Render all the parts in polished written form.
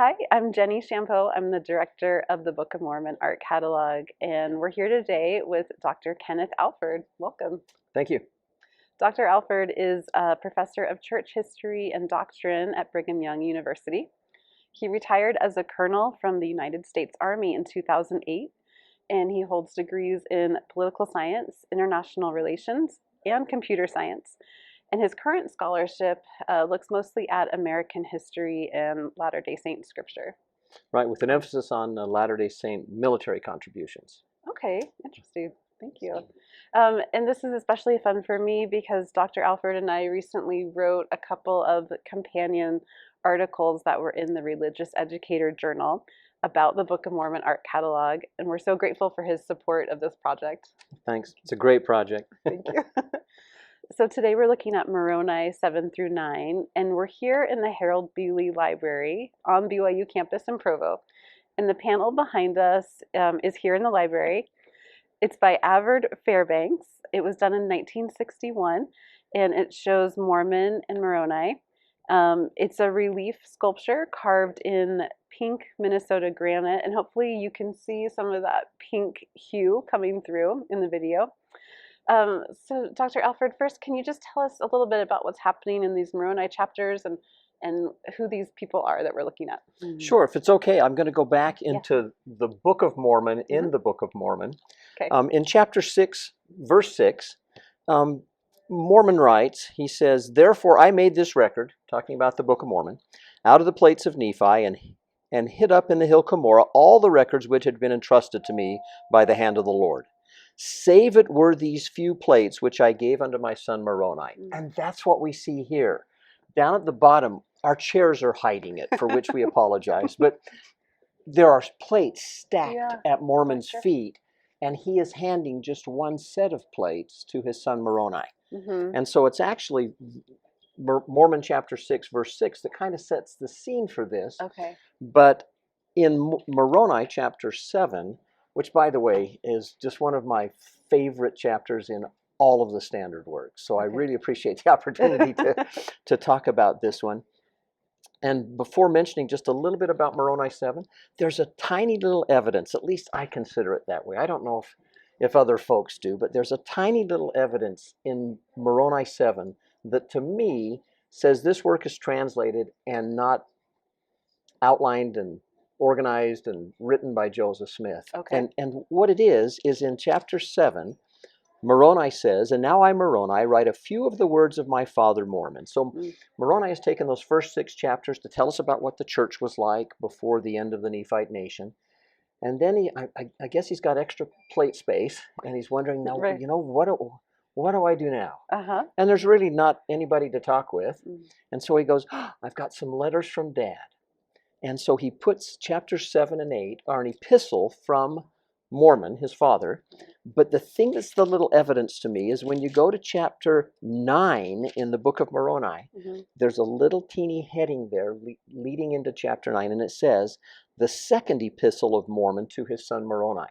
Hi, I'm Jenny Champoux. I'm the director of the Book of Mormon Art Catalog, and we're here today with Dr. Kenneth Alford. Welcome. Thank you. Dr. Alford is a professor of church history and doctrine at Brigham Young University. He retired as a colonel from the United States Army in 2008, and he holds degrees in political science, international relations, and computer science. And his current scholarship looks mostly at American history and Latter-day Saint scripture. Right, with an emphasis on Latter-day Saint military contributions. Okay, interesting. Thank you. And this is especially fun for me because Dr. Alford and I recently wrote a couple of companion articles that were in the Religious Educator Journal about the Book of Mormon Art Catalog, and we're so grateful for his support of this project. Thanks. It's a great project. Thank you. So today we're looking at Moroni 7 through 9, and we're here in the Harold B. Lee Library on BYU campus in Provo. And the panel behind us is here in the library. It's by Avard Fairbanks. It was done in 1961, and it shows Mormon and Moroni. It's a relief sculpture carved in pink Minnesota granite, and hopefully you can see some of that pink hue coming through in the video. So Dr. Alford, first, can you just tell us a little bit about what's happening in these Moroni chapters and who these people are that we're looking at? Sure, if it's okay, I'm going to go back into the Book of Mormon in the Book of Mormon. Okay. In chapter 6, verse 6, Mormon writes, he says, "Therefore I made this record," talking about the Book of Mormon, "out of the plates of Nephi and hid up in the hill Cumorah all the records which had been entrusted to me by the hand of the Lord. Save it were these few plates which I gave unto my son Moroni." And that's what we see here. Down at the bottom, our chairs are hiding it, for which we apologize. But there are plates stacked at Mormon's feet, and he is handing just one set of plates to his son Moroni. And so it's actually Mormon chapter 6, verse 6 that kind of sets the scene for this. Okay. But in Moroni chapter 7, which, by the way, is just one of my favorite chapters in all of the standard works. So I really appreciate the opportunity to talk about this one. And before mentioning just a little bit about Moroni 7, there's a tiny little evidence, at least I consider it that way. I don't know if other folks do, but there's a tiny little evidence in Moroni 7 that to me says this work is translated and not outlined and organized and written by Joseph Smith. Okay. And what it is in chapter 7, Moroni says, "And now I, Moroni, write a few of the words of my father Mormon." So Moroni has taken those first 6 chapters to tell us about what the church was like before the end of the Nephite nation. And then I guess he's got extra plate space, and he's wondering, now, you know, what do I do now? And there's really not anybody to talk with. And so he goes, I've got some letters from Dad. And so he puts chapters 7 and 8 are an epistle from Mormon, his father. But the thing that's the little evidence to me is when you go to chapter 9 in the Book of Moroni, there's a little teeny heading there leading into chapter 9, and it says, "The second epistle of Mormon to his son Moroni."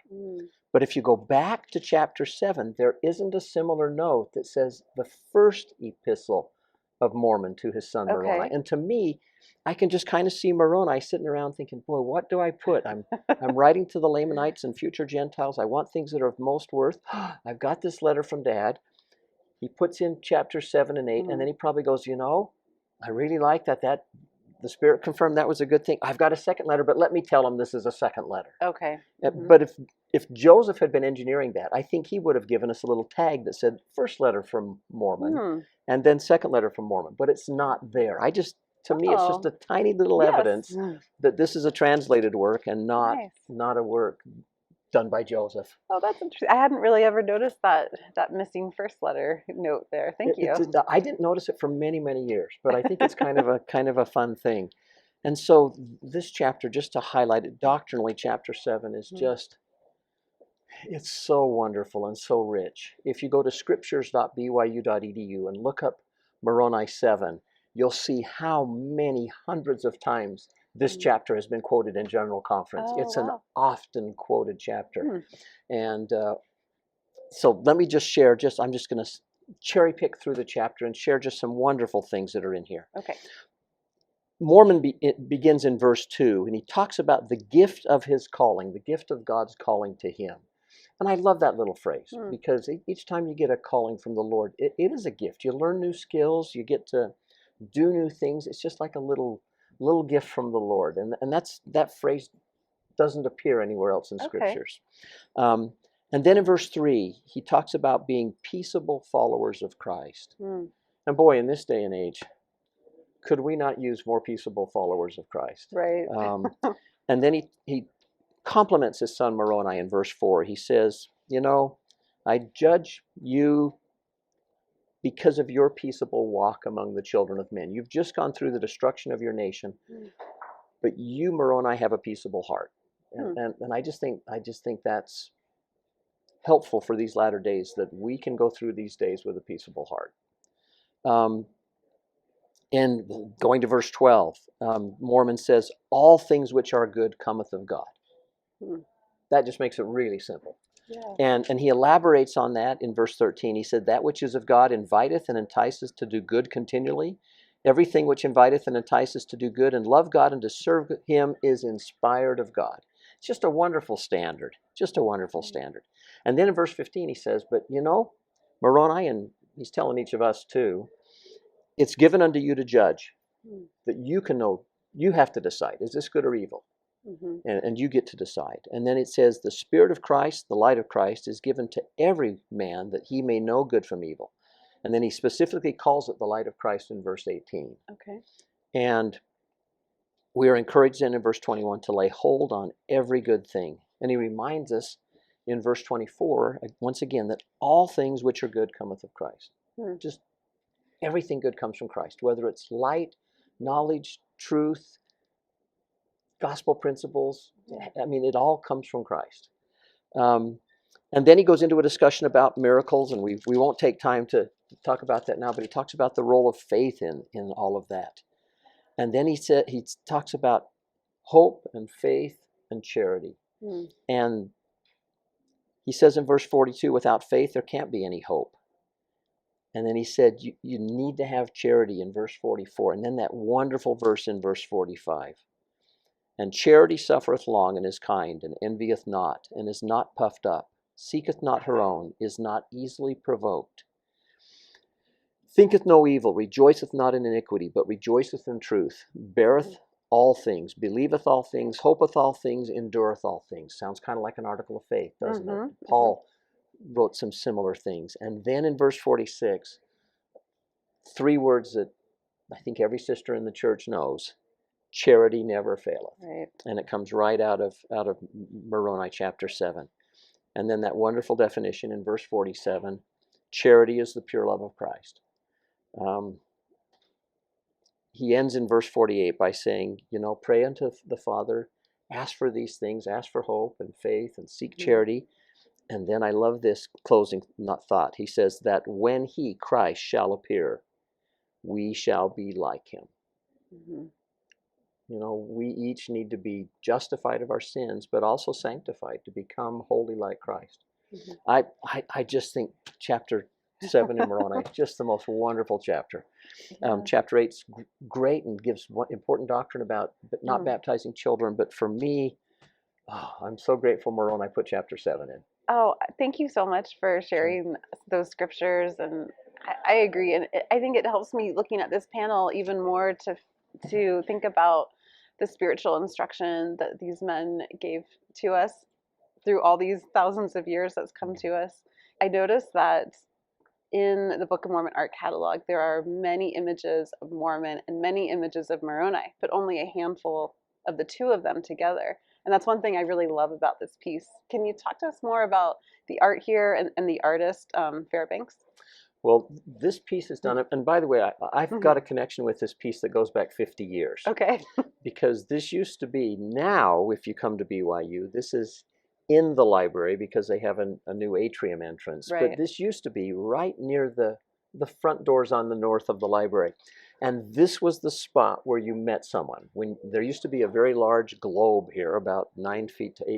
But if you go back to chapter 7, there isn't a similar note that says the first epistle of Mormon to his son Moroni. And to me, I can just kind of see Moroni sitting around thinking, boy, what do I put? I'm writing to the Lamanites and future Gentiles. I want things that are of most worth. I've got this letter from Dad. He puts in chapter 7 and 8, and then he probably goes, you know, I really like that the Spirit confirmed that was a good thing. I've got a second letter, but let me tell him this is a second letter. Okay. But if Joseph had been engineering that, I think he would have given us a little tag that said first letter from Mormon and then second letter from Mormon. But it's not there. To me, it's just a tiny little evidence that this is a translated work and not a work done by Joseph. Oh, that's interesting. I hadn't really ever noticed that missing first letter note there. Thank you. I didn't notice it for many, many years, but I think it's kind of a fun thing. And so this chapter, just to highlight it doctrinally, chapter 7 is just, it's so wonderful and so rich. If you go to scriptures.byu.edu and look up Moroni 7, you'll see how many hundreds of times this chapter has been quoted in General Conference. It's an often quoted chapter. And so let me just share, I'm just going to cherry pick through the chapter and share just some wonderful things that are in here. Okay. it begins in verse 2, and he talks about the gift of his calling, the gift of God's calling to him. And I love that little phrase because each time you get a calling from the Lord, it is a gift. You learn new skills, you get to do new things. It's just like a little gift from the Lord. And that phrase doesn't appear anywhere else in scriptures. And then in verse 3, he talks about being peaceable followers of Christ. And boy, in this day and age, could we not use more peaceable followers of Christ? Right. And then he compliments his son Moroni in verse 4. He says, I judge you because of your peaceable walk among the children of men. You've just gone through the destruction of your nation, but you, Moroni, have a peaceable heart. And I just think that's helpful for these latter days, that we can go through these days with a peaceable heart. And going to verse 12, Mormon says, all things which are good cometh of God. That just makes it really simple. Yeah. And he elaborates on that in verse 13. He said, that which is of God inviteth and entices to do good continually. Everything which inviteth and entices to do good and love God and to serve him is inspired of God. It's just a wonderful standard. Just a wonderful standard. And then in verse 15 he says, but Moroni, and he's telling each of us too, it's given unto you to judge, that you can know, you have to decide, is this good or evil? And you get to decide. And then it says, the Spirit of Christ, the light of Christ, is given to every man that he may know good from evil. And then he specifically calls it the light of Christ in verse 18. Okay. And we are encouraged then in verse 21 to lay hold on every good thing. And he reminds us in verse 24, once again, that all things which are good cometh of Christ. Just everything good comes from Christ, whether it's light, knowledge, truth, gospel principles. I mean, it all comes from Christ. And then he goes into a discussion about miracles, and we won't take time to talk about that now, but he talks about the role of faith in all of that. And then he talks about hope and faith and charity. And he says in verse 42, without faith there can't be any hope. And then he said, you need to have charity in verse 44. And then that wonderful verse in verse 45. And charity suffereth long and is kind, and envieth not, and is not puffed up, seeketh not her own, is not easily provoked, thinketh no evil, rejoiceth not in iniquity, but rejoiceth in truth, beareth all things, believeth all things, hopeth all things, endureth all things. Sounds kind of like an article of faith, doesn't it? Paul wrote some similar things. And then in verse 46, 3 words that I think every sister in the church knows: charity never faileth. Right. And it comes right out of Moroni chapter 7. And then that wonderful definition in verse 47, charity is the pure love of Christ. He ends in verse 48 by saying, pray unto the Father, ask for these things, ask for hope and faith, and seek charity. And then I love this closing thought. He says that when he, Christ, shall appear, we shall be like him. We each need to be justified of our sins, but also sanctified to become holy like Christ. I just think chapter 7 in Moroni, just the most wonderful chapter. Chapter 8's great and gives important doctrine about not baptizing children. But for me, I'm so grateful Moroni put chapter 7 in. Oh, thank you so much for sharing those scriptures. And I agree. And I think it helps me looking at this panel even more to think about the spiritual instruction that these men gave to us through all these thousands of years that's come to us. I noticed that in the Book of Mormon art catalog, there are many images of Mormon and many images of Moroni, but only a handful of the two of them together. And that's one thing I really love about this piece. Can you talk to us more about the art here and the artist, Fairbanks? Well, this piece is done, and by the way, I've got a connection with this piece that goes back 50 years. Okay. Because this used to be, now if you come to BYU, this is in the library because they have a new atrium entrance. Right. But this used to be right near the front doors on the north of the library. And this was the spot where you met someone. When there used to be a very large globe here, about 8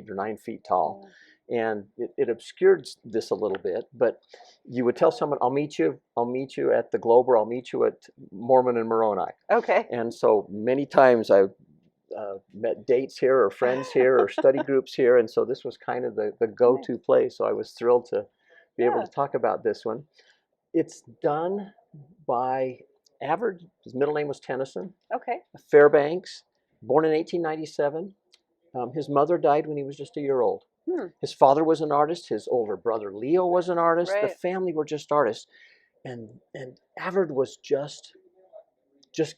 or 9 feet tall. and it obscured this a little bit. But you would tell someone, I'll meet you at the Globe, or I'll meet you at Mormon and Moroni. Okay. And so many times I met dates here, or friends here, or study groups here, and so this was kind of the go-to place. So I was thrilled to be able to talk about this one. It's done by Avard. His middle name was Tennyson. Okay. Fairbanks, born in 1897. His mother died when he was just a year old. His father was an artist. His older brother Leo was an artist. Right. The family were just artists, and Avard was just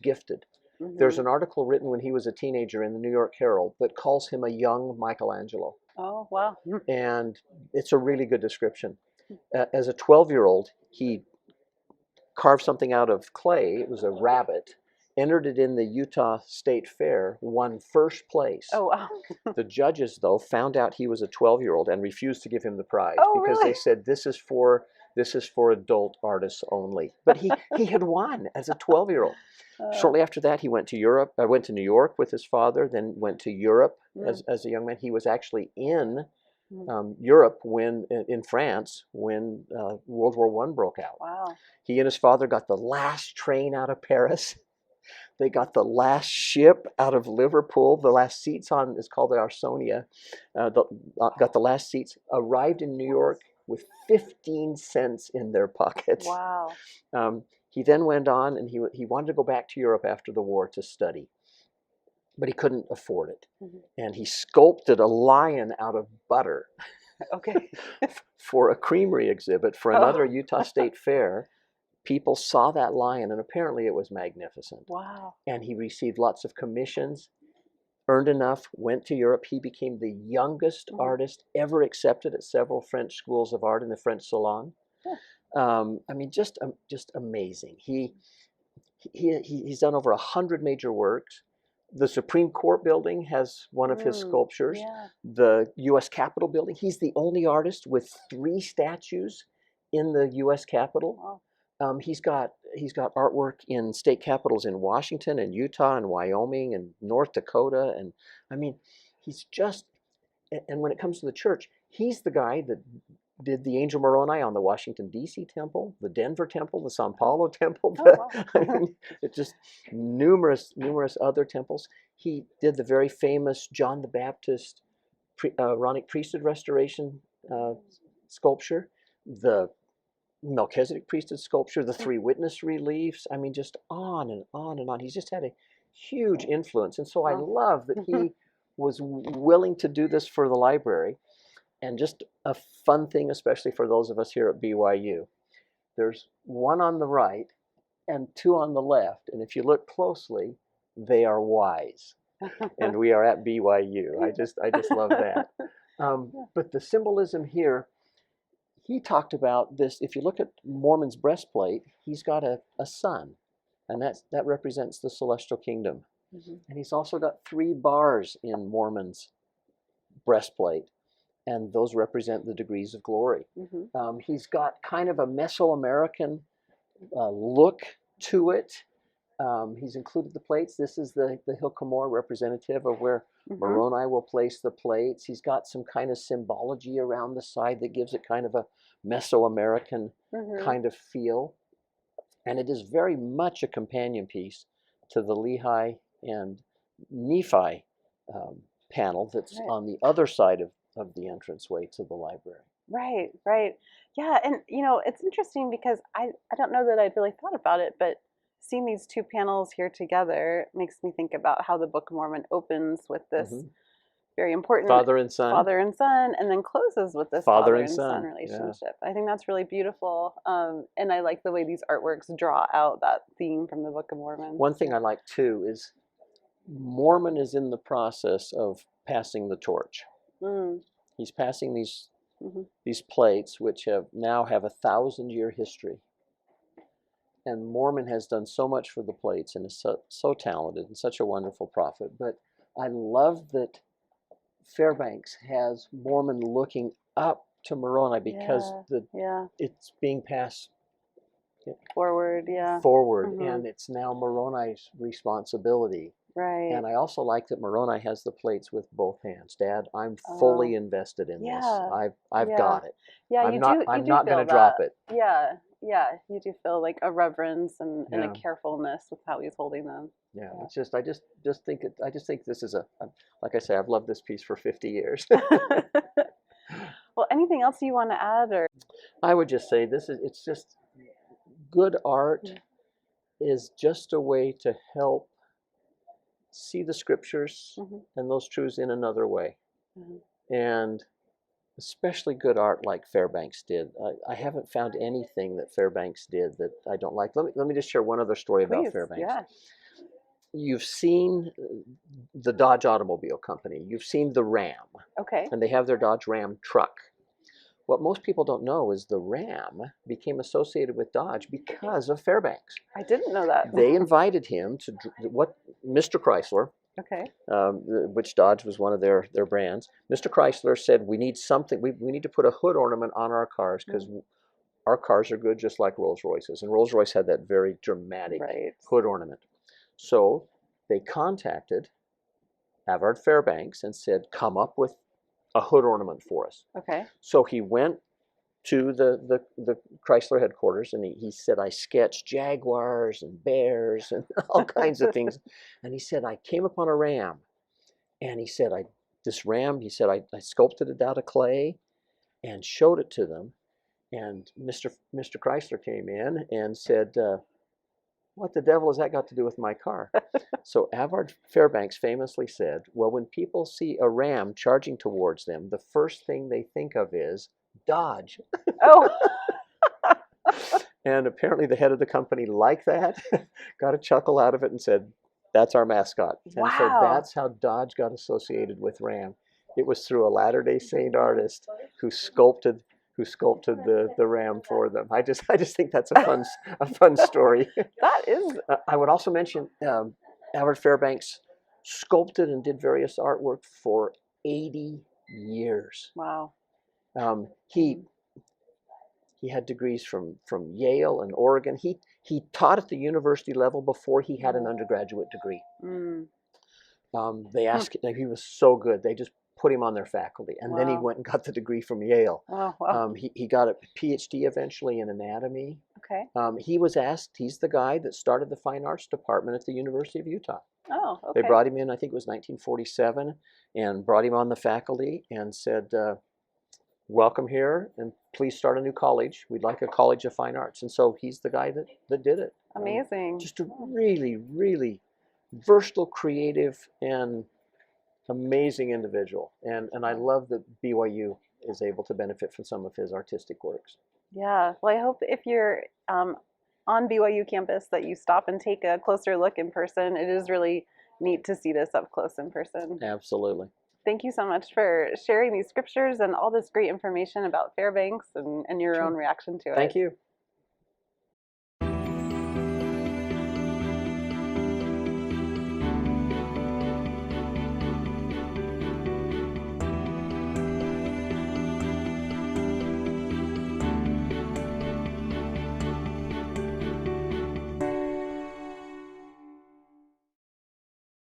gifted. There's an article written when he was a teenager in the New York Herald that calls him a young Michelangelo. Oh, wow. And it's a really good description. As a 12-year-old, he carved something out of clay. It was a rabbit, entered it in the Utah State Fair, won first place. Oh, wow. The judges, though, found out he was a 12-year-old and refused to give him the prize, because really? they said this is for adult artists only. But he had won as a 12-year-old. Shortly after that, he went to Europe. Went to New York with his father, then went to Europe as a young man. He was actually in Europe in France when World War I broke out. Wow. He and his father got the last train out of Paris. They got the last ship out of Liverpool. The last seats on is called the Arsonia. Got the last seats. Arrived in New York with 15 cents in their pockets. Wow. He then went on, and he wanted to go back to Europe after the war to study, but he couldn't afford it. And he sculpted a lion out of butter. Okay. For a creamery exhibit for another Utah State Fair. People saw that lion, and apparently it was magnificent. Wow. And he received lots of commissions, earned enough, went to Europe. He became the youngest artist ever accepted at several French schools of art in the French Salon. I mean, just amazing. He's done over 100 major works. The Supreme Court building has one of his sculptures. Yeah. The U.S. Capitol building. He's the only artist with 3 statues in the U.S. Capitol. Wow. He's got artwork in state capitals in Washington and Utah and Wyoming and North Dakota. And I mean, he's just, and when it comes to the church, he's the guy that did the Angel Moroni on the Washington, D.C. temple, the Denver temple, the Sao Paulo temple. I mean, it's just numerous other temples. He did the very famous John the Baptist Aaronic priesthood restoration sculpture, the Melchizedek priesthood sculpture, the 3 witness reliefs. I mean, just on and on and on. He's just had a huge influence. And so I love that he was willing to do this for the library. And just a fun thing, especially for those of us here at BYU, there's 1 on the right and 2 on the left. And if you look closely, they are Ys. And we are at BYU. I just love that. But the symbolism here, he talked about this. If you look at Mormon's breastplate, he's got a sun, and that represents the celestial kingdom. And he's also got 3 bars in Mormon's breastplate, and those represent the degrees of glory. He's got kind of a Mesoamerican look to it. He's included the plates. This is the Hilcomore representative of where Moroni will place the plates. He's got some kind of symbology around the side that gives it kind of a Mesoamerican kind of feel. And it is very much a companion piece to the Lehi and Nephi panel that's on the other side of the entranceway to the library. Right, right. Yeah, and it's interesting because I don't know that I'd really thought about it, but seeing these 2 panels here together makes me think about how the Book of Mormon opens with this very important father and son, and then closes with this father and son relationship. I think that's really beautiful, and I like the way these artworks draw out that theme from the Book of Mormon. One thing I like too is Mormon is in the process of passing the torch. He's passing these plates, which now have 1,000-year history. And Mormon has done so much for the plates and is so talented and such a wonderful prophet. But I love that Fairbanks has Mormon looking up to Moroni because it's being passed forward, and it's now Moroni's responsibility Right. And I also like that Moroni has the plates with both hands. Dad, I'm fully Oh, invested in this. yeah. I've Yeah. got it. Yeah, I'm you do not going feel to drop that. it. Yeah. Yeah, you do feel like a reverence and a Yeah. carefulness with how he's holding them. Yeah. It's just I just think this is like I say, I've loved this piece for 50 years. Yeah. Well, anything else you want to add or I would just say it's just good art is just a way to help see the scriptures Mhm. and those truths in another way. Mhm. And especially good art like Fairbanks did. I haven't found anything that Fairbanks did that I don't like. Let me just share one other story about Please, Fairbanks. yeah. You've seen the Dodge Automobile Company. You've seen the Ram, Okay. and they have their Dodge Ram truck. What most people don't know is the Ram became associated with Dodge because of Fairbanks. I didn't know that. They invited him to Mr. Chrysler, Okay. which Dodge was one of their brands. Mr. Chrysler said, we need something, we need to put a hood ornament on our cars because our cars are good just like Rolls Royces. And Rolls Royce had that very dramatic hood ornament. So they contacted Avard Fairbanks and said, come up with a hood ornament for us. Okay. So he went to the Chrysler headquarters and he said, I sketched jaguars and bears and all kinds of things. And he said, I came upon a ram. And he said, this ram, he said, I sculpted it out of clay and showed it to them. And Mr. Chrysler came in and said, what the devil has that got to do with my car? So Avard Fairbanks famously said, well, when people see a ram charging towards them, the first thing they think of is Dodge. Oh. And apparently the head of the company liked that, got a chuckle out of it and said, that's our mascot. Wow. And so that's how Dodge got associated with Ram. It was through a Latter-day Saint artist who sculpted the Ram for them. I just think that's a fun story. That is. I would also mention Avard Fairbanks sculpted and did various artwork for 80 years. Wow. He had degrees from Yale and Oregon. He taught at the university level before he had an undergraduate degree. They asked, he was so good, they just put him on their faculty. And then he went and got the degree from Yale. Oh, wow. He got a PhD eventually in anatomy. Okay. He was asked, he's the guy that started the fine arts department at the University of Utah. Oh, okay. They brought him in, I think it was 1947, and brought him on the faculty and said, welcome here, and please start a new college. We'd like a college of fine arts. And so he's the guy that did it. Amazing. Just a really, really versatile, creative, and amazing individual. And I love that BYU is able to benefit from some of his artistic works. Yeah. Well, I hope if you're on BYU campus that you stop and take a closer look in person. It is really neat to see this up close in person. Absolutely. Thank you so much for sharing these scriptures and all this great information about Fairbanks and your own reaction to it. Thank you.